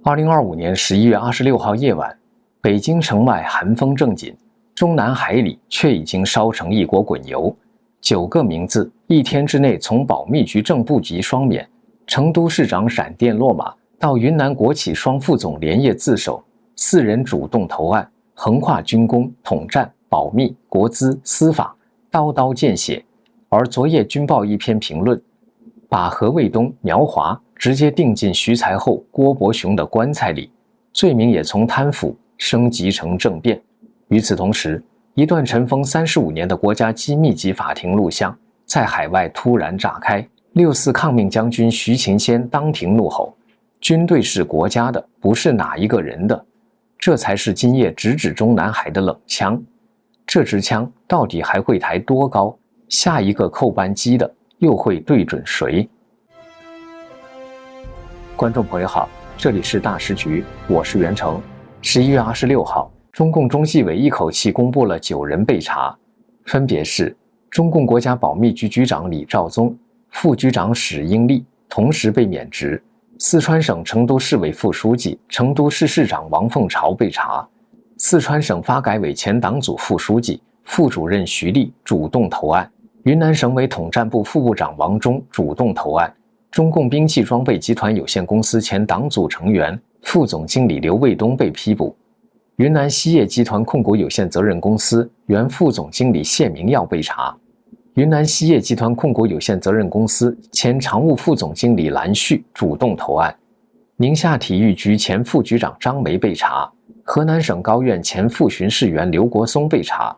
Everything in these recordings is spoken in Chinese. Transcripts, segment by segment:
2025年11月26号夜晚，北京城外寒风正紧，中南海里却已经烧成一锅滚油。9个名字一天之内从保密局正部级双免，成都市长闪电落马，到云南国企双副总连夜自首，4人主动投案，横跨军工、统战、保密、国资、司法，刀刀见血。而昨夜军报一篇评论，把何卫东、苗华直接定进徐才厚、郭伯雄的棺材里，罪名也从贪腐升级成政变。与此同时，一段尘封35年的国家机密级法庭录像在海外突然炸开。6·4抗命将军徐勤先当庭怒吼：“军队是国家的，不是哪一个人的。”这才是今夜直指中南海的冷枪。这支枪到底还会抬多高？下一个扣扳机的又会对准谁？观众朋友好，这里是大时局，我是袁成。11月26号，中共中纪委一口气公布了9人被查，分别是中共国家保密局局长李兆宗、副局长史英利同时被免职；四川省成都市委副书记、成都市市长王凤朝被查；四川省发改委前党组副书记、副主任徐立主动投案；云南省委统战部副部长王忠主动投案；中共兵器装备集团有限公司前党组成员、副总经理刘卫东被批捕；云南锡业集团控股有限责任公司原副总经理谢明耀被查；云南锡业集团控股有限责任公司前常务副总经理蓝旭主动投案；宁夏体育局前副局长张梅被查；河南省高院前副巡视员刘国松被查。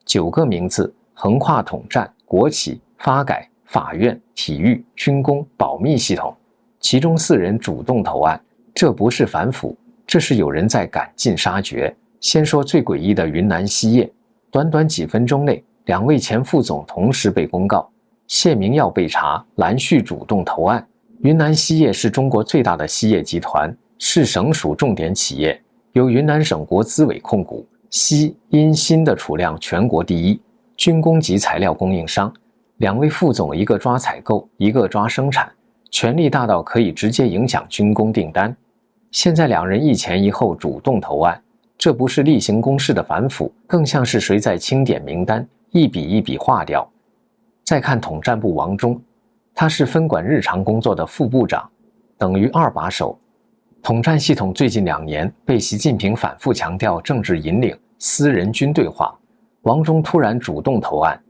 9个名字横跨统战、国企、发改、法院、体育、军工、保密系统，其中4人主动投案。这不是反腐，这是有人在赶尽杀绝。先说最诡异的云南锡业，短短几分钟内，2位前副总同时被公告，谢明耀被查，蓝旭主动投案。云南锡业是中国最大的锡业集团，是省属重点企业，由云南省国资委控股，锡、铟、锌的储量全国第一，军工级材料供应商。2位副总，一个抓采购，一个抓生产，权力大到可以直接影响军工订单。现在2人一前一后主动投案，这不是例行公事的反腐，更像是谁在清点名单，一笔一笔划掉。再看统战部王忠，他是分管日常工作的副部长，等于2把手。统战系统最近2年被习近平反复强调政治引领、私人军队化，王忠突然主动投案，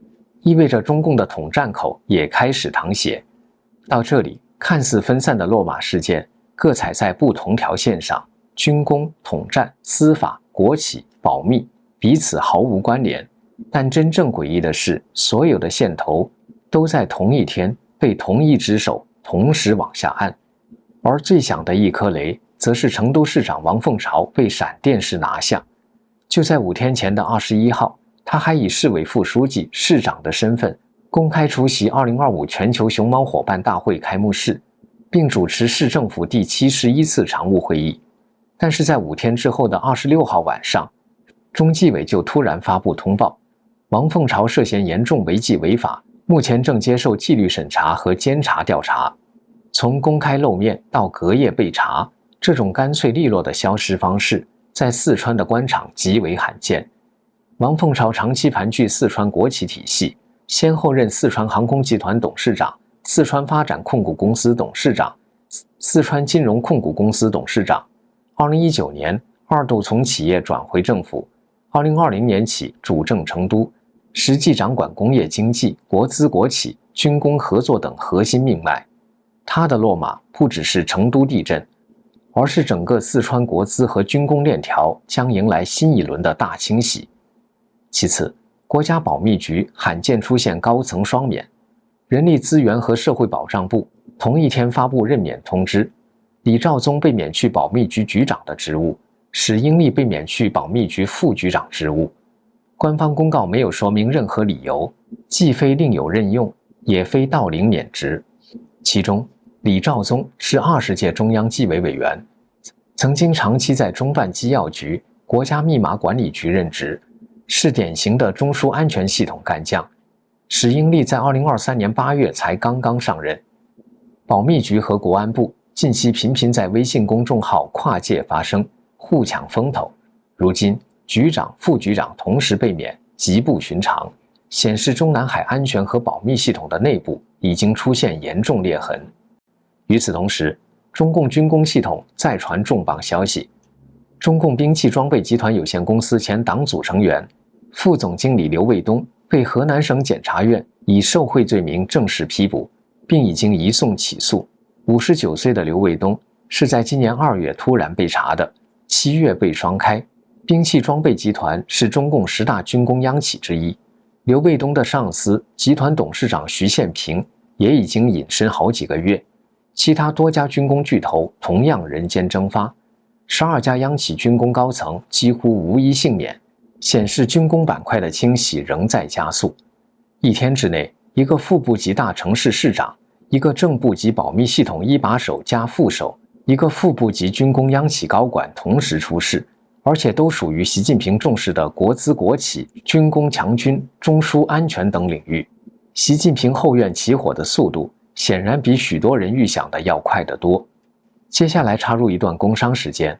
意味着中共的统战口也开始淌血。到这里，看似分散的落马事件各踩在不同条线上，军工、统战、司法、国企、保密彼此毫无关联。但真正诡异的是，所有的线头都在同一天被同一只手同时往下按。而最响的一颗雷，则是成都市长王凤朝被闪电式拿下。就在5天前的21号，他还以市委副书记、市长的身份公开出席2025全球熊猫伙伴大会开幕式，并主持市政府第71次常务会议。但是在5天之后的26号晚上，中纪委就突然发布通报，王凤朝涉嫌严重违纪违法，目前正接受纪律审查和监察调查。从公开露面到隔夜被查，这种干脆利落的消失方式在四川的官场极为罕见。王凤朝长期盘踞四川国企体系，先后任四川航空集团董事长、四川发展控股公司董事长、四川金融控股公司董事长。2019年2度从企业转回政府，2020年起主政成都，实际掌管工业经济、国资国企、军工合作等核心命脉。他的落马不只是成都地震，而是整个四川国资和军工链条将迎来新一轮的大清洗。其次，国家保密局罕见出现高层双免，人力资源和社会保障部同一天发布任免通知，李兆宗被免去保密局局长的职务，史英利被免去保密局副局长职务。官方公告没有说明任何理由，既非另有任用，也非到龄免职。其中，李兆宗是20届中央纪委委员，曾经长期在中办机要局、国家密码管理局任职，是典型的中枢安全系统干将。史英利在2023年8月才刚刚上任。保密局和国安部近期频频在微信公众号跨界发生，互抢风头。如今局长、副局长同时被免，极不寻常，显示中南海安全和保密系统的内部已经出现严重裂痕。与此同时，中共军工系统再传重磅消息，中共兵器装备集团有限公司前党组成员、副总经理刘卫东被河南省检察院以受贿罪名正式批捕，并已经移送起诉。59岁的刘卫东是在今年2月突然被查的，7月被双开。兵器装备集团是中共10大军工央企之一，刘卫东的上司集团董事长徐宪平也已经隐身好几个月，其他多家军工巨头同样人间蒸发，12家央企军工高层几乎无一幸免，显示军工板块的清洗仍在加速。一天之内，一个副部级大城市市长，一个正部级保密系统一把手加副手，一个副部级军工央企高管同时出事，而且都属于习近平重视的国资国企、军工强军、中枢安全等领域。习近平后院起火的速度显然比许多人预想的要快得多。接下来插入一段工商时间，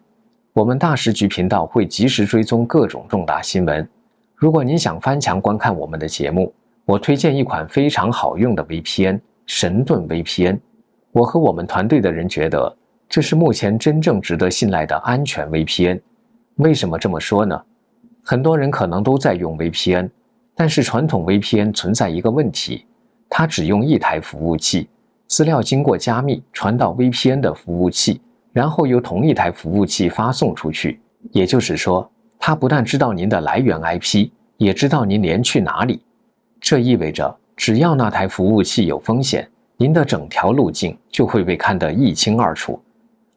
我们大时局频道会及时追踪各种重大新闻。如果您想翻墙观看我们的节目，我推荐一款非常好用的 VPN， 神盾 VPN。我和我们团队的人觉得，这是目前真正值得信赖的安全 VPN。为什么这么说呢？很多人可能都在用 VPN， 但是传统 VPN 存在一个问题，它只用一台服务器，资料经过加密传到 VPN 的服务器，然后由同一台服务器发送出去。也就是说，它不但知道您的来源 IP， 也知道您连去哪里。这意味着，只要那台服务器有风险，您的整条路径就会被看得一清二楚。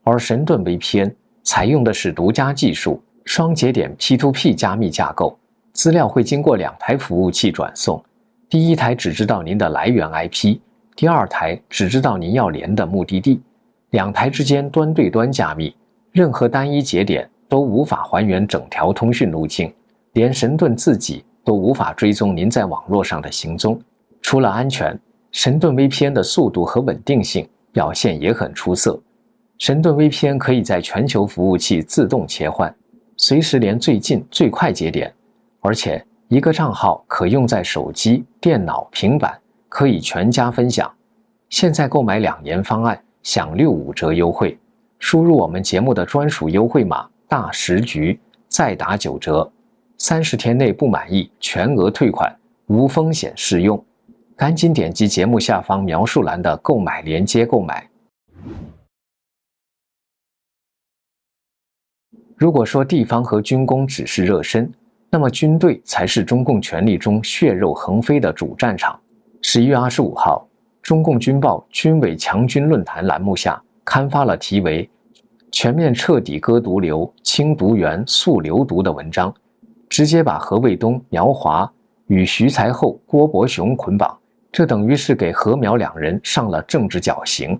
而神盾 VPN 采用的是独家技术，双节点 P2P 加密架构，资料会经过2台服务器转送，第一台只知道您的来源 IP， 第2台只知道您要连的目的地，2台之间端对端加密，任何单一节点都无法还原整条通讯路径，连神盾自己都无法追踪您在网络上的行踪。除了安全，神盾 VPN 的速度和稳定性表现也很出色。神盾 VPN 可以在全球服务器自动切换，随时连最近最快节点，而且一个账号可用在手机、电脑、平板，可以全家分享。现在购买2年方案享65折优惠，输入我们节目的专属优惠码大时局，再打9折，30天内不满意全额退款，无风险适用。赶紧点击节目下方描述栏的购买链接购买。如果说地方和军工只是热身，那么军队才是中共权力中血肉横飞的主战场。11月25号，中共军报军委强军论坛栏目下刊发了题为《全面彻底割毒瘤、清毒源、肃流毒》的文章，直接把何卫东、苗华与徐才厚、郭伯雄捆绑，这等于是给何苗2人上了政治绞刑。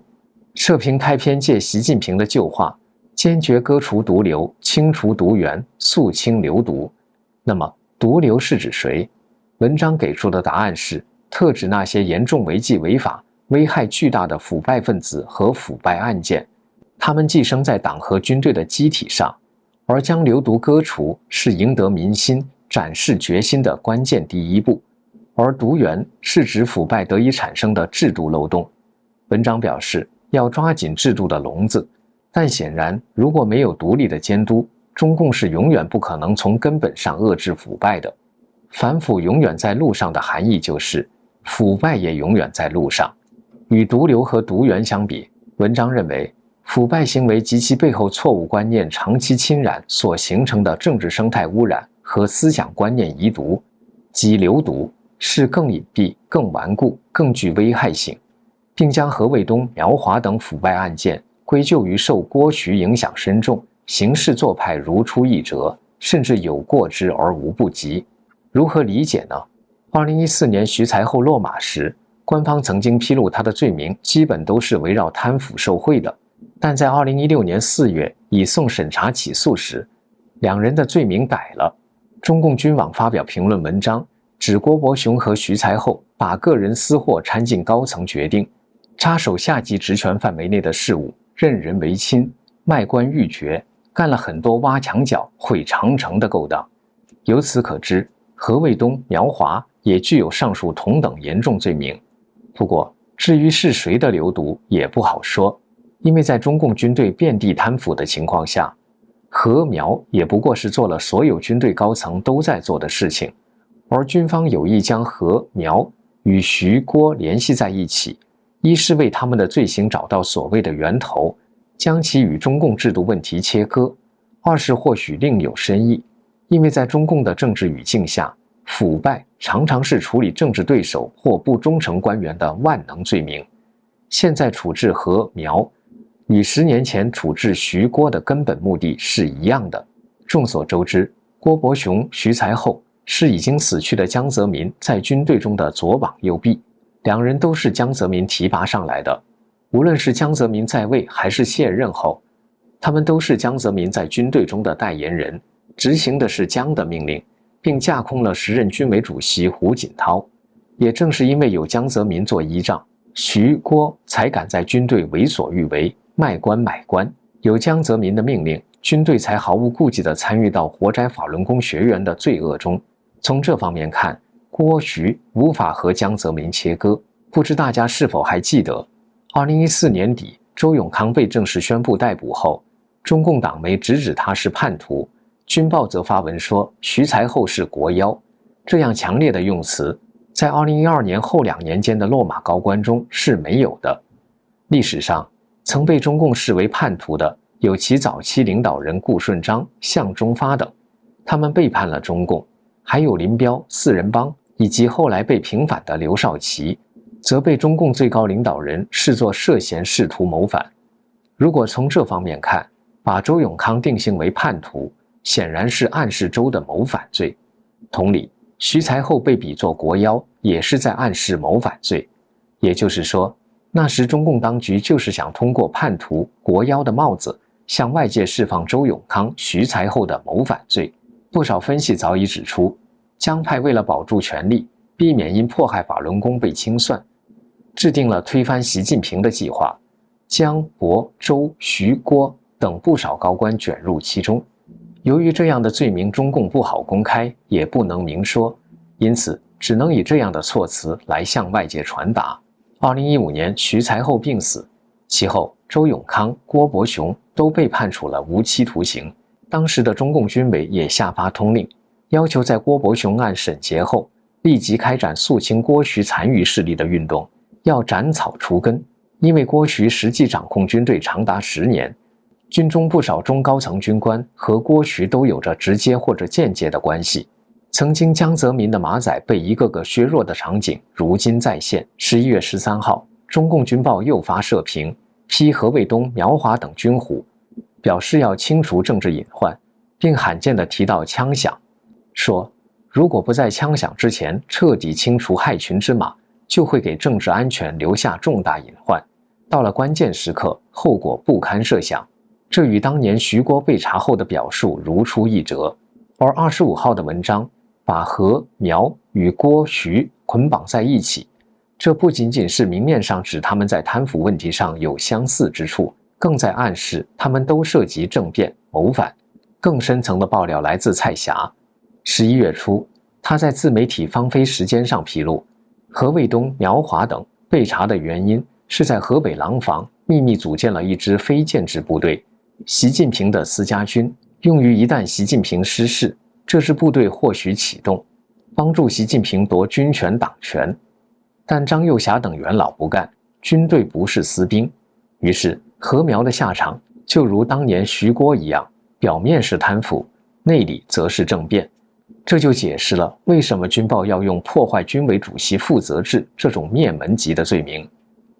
社评开篇借习近平的旧话，坚决割除毒瘤，清除毒源，肃清流毒。那么毒瘤是指谁？文章给出的答案是特指那些严重违纪违法、危害巨大的腐败分子和腐败案件，他们寄生在党和军队的机体上，而将流毒割除是赢得民心、展示决心的关键第一步，而毒源是指腐败得以产生的制度漏洞。文章表示要抓紧制度的笼子，但显然如果没有独立的监督，中共是永远不可能从根本上遏制腐败的。反腐永远在路上的含义就是腐败也永远在路上。与毒瘤和毒源相比，文章认为腐败行为及其背后错误观念长期侵染所形成的政治生态污染和思想观念遗毒，即流毒，是更隐蔽、更顽固、更具危害性，并将何卫东、苗华等腐败案件归咎于受郭徐影响深重，行事做派如出一辙，甚至有过之而无不及。如何理解呢？2014年徐才厚落马时，官方曾经披露他的罪名基本都是围绕贪腐受贿的，但在2016年4月以送审查起诉时，2人的罪名改了。中共军网发表评论文章，指郭伯雄和徐才厚把个人私货掺进高层决定，插手下级职权范围内的事务，任人唯亲，卖官鬻爵，干了很多挖墙脚、毁长城的勾当。由此可知，何卫东、苗华也具有上述同等严重罪名。不过，至于是谁的流毒也不好说，因为在中共军队遍地贪腐的情况下，何苗也不过是做了所有军队高层都在做的事情，而军方有意将何苗与徐郭联系在一起，一是为他们的罪行找到所谓的源头，将其与中共制度问题切割；二是或许另有深意，因为在中共的政治语境下，腐败常常是处理政治对手或不忠诚官员的万能罪名。现在处置何苗与10年前处置徐郭的根本目的是一样的。众所周知，郭伯雄、徐才厚是已经死去的江泽民在军队中的左膀右臂，两人都是江泽民提拔上来的。无论是江泽民在位还是卸任后，他们都是江泽民在军队中的代言人，执行的是江的命令，并架空了时任军委主席胡锦涛。也正是因为有江泽民做依仗，徐郭才敢在军队为所欲为，卖官买官。有江泽民的命令，军队才毫无顾忌地参与到活摘法轮功学员的罪恶中。从这方面看，郭徐无法和江泽民切割。不知大家是否还记得，2014年底周永康被正式宣布逮捕后，中共党媒直指他是叛徒，军报则发文说徐才厚是国妖。这样强烈的用词，在2012年后2年间的落马高官中是没有的。历史上曾被中共视为叛徒的有其早期领导人顾顺章、向忠发等，他们背叛了中共；还有林彪、四人帮，以及后来被平反的刘少奇，则被中共最高领导人视作涉嫌试图谋反。如果从这方面看，把周永康定性为叛徒，显然是暗示周的谋反罪。同理，徐才厚被比作国妖，也是在暗示谋反罪。也就是说，那时中共当局就是想通过叛徒、国妖的帽子，向外界释放周永康、徐才厚的谋反罪。不少分析早已指出，江派为了保住权力，避免因迫害法轮功被清算，制定了推翻习近平的计划，江、博、周、徐、郭等不少高官卷入其中。由于这样的罪名中共不好公开，也不能明说，因此只能以这样的措辞来向外界传达。2015年徐才厚病死，其后周永康、郭伯雄都被判处了无期徒刑。当时的中共军委也下发通令，要求在郭伯雄案审结后，立即开展肃清郭徐残余势力的运动，要斩草除根。因为郭徐实际掌控军队长达10年，军中不少中高层军官和郭徐都有着直接或者间接的关系。曾经江泽民的马仔被一个个削弱的场景如今再现。11月13号，中共军报又发社评，批何卫东、苗华等军虎，表示要清除政治隐患，并罕见地提到枪响，说如果不在枪响之前彻底清除害群之马，就会给政治安全留下重大隐患，到了关键时刻，后果不堪设想。这与当年徐郭被查后的表述如出一辙。而25号的文章把何、苗与郭、徐捆绑在一起，这不仅仅是明面上指他们在贪腐问题上有相似之处，更在暗示他们都涉及政变、谋反。更深层的爆料来自蔡霞。11月初，他在自媒体芳菲时间上披露，何卫东、苗华等被查的原因是在河北廊坊秘密组建了一支非建制部队，习近平的私家军，用于一旦习近平失势，这支部队或许启动，帮助习近平夺军权党权。但张又侠等元老不干，军队不是私兵，于是何苗的下场就如当年徐郭一样，表面是贪腐，内里则是政变。这就解释了为什么军报要用破坏军委主席负责制这种灭门级的罪名。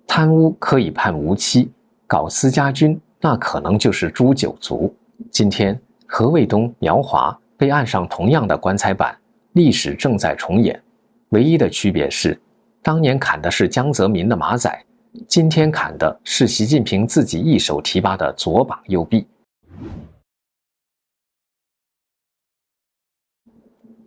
贪污可以判无期，搞私家军那可能就是诛九族。今天何卫东、苗华被按上同样的棺材板，历史正在重演。唯一的区别是，当年砍的是江泽民的马仔，今天砍的是习近平自己一手提拔的左膀右臂。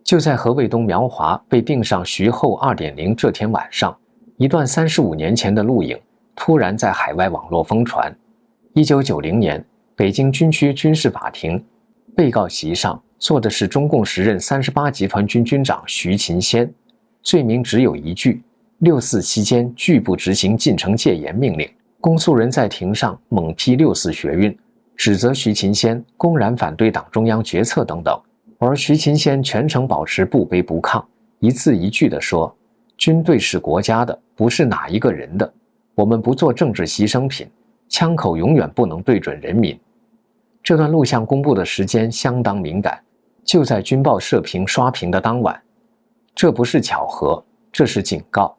就在何卫东、苗华被定上徐后 2.0 这天晚上，一段35年前的录影突然在海外网络疯传。1990年，北京军区军事法庭，被告席上坐的是中共时任38集团军军长徐勤先，罪名只有一句：64期间拒不执行进城戒严命令。公诉人在庭上猛批64学运，指责徐勤先公然反对党中央决策等等，而徐勤先全程保持不卑不亢，一字一句地说：军队是国家的，不是哪一个人的，我们不做政治牺牲品，枪口永远不能对准人民。这段录像公布的时间相当敏感，就在军报社评刷屏的当晚。这不是巧合，这是警告。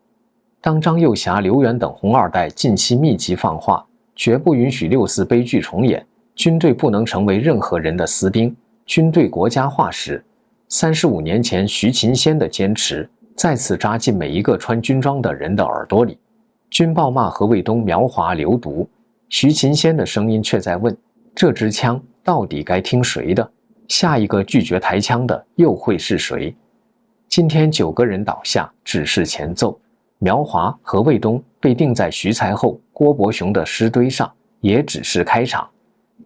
当张幼霞、刘源等红二代近期密集放话，绝不允许64悲剧重演，军队不能成为任何人的私兵，军队国家化时，35年前徐勤先的坚持再次扎进每一个穿军装的人的耳朵里。军报骂何卫东苗华流毒，徐勤先的声音却在问：这支枪到底该听谁的？下一个拒绝抬枪的又会是谁？今天9个人倒下，只是前奏。苗华、何卫东被钉在徐才厚、郭伯雄的尸堆上，也只是开场。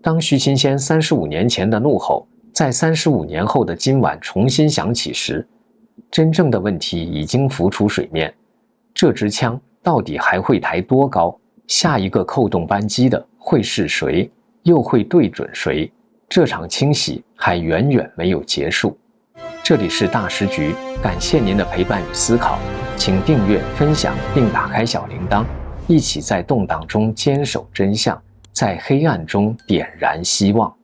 当徐勤先35年前的怒吼在35年后的今晚重新响起时，真正的问题已经浮出水面：这支枪到底还会抬多高？下一个扣动扳机的会是谁？又会对准谁？这场清洗还远远没有结束。这里是大时局，感谢您的陪伴与思考，请订阅、分享并打开小铃铛，一起在动荡中坚守真相，在黑暗中点燃希望。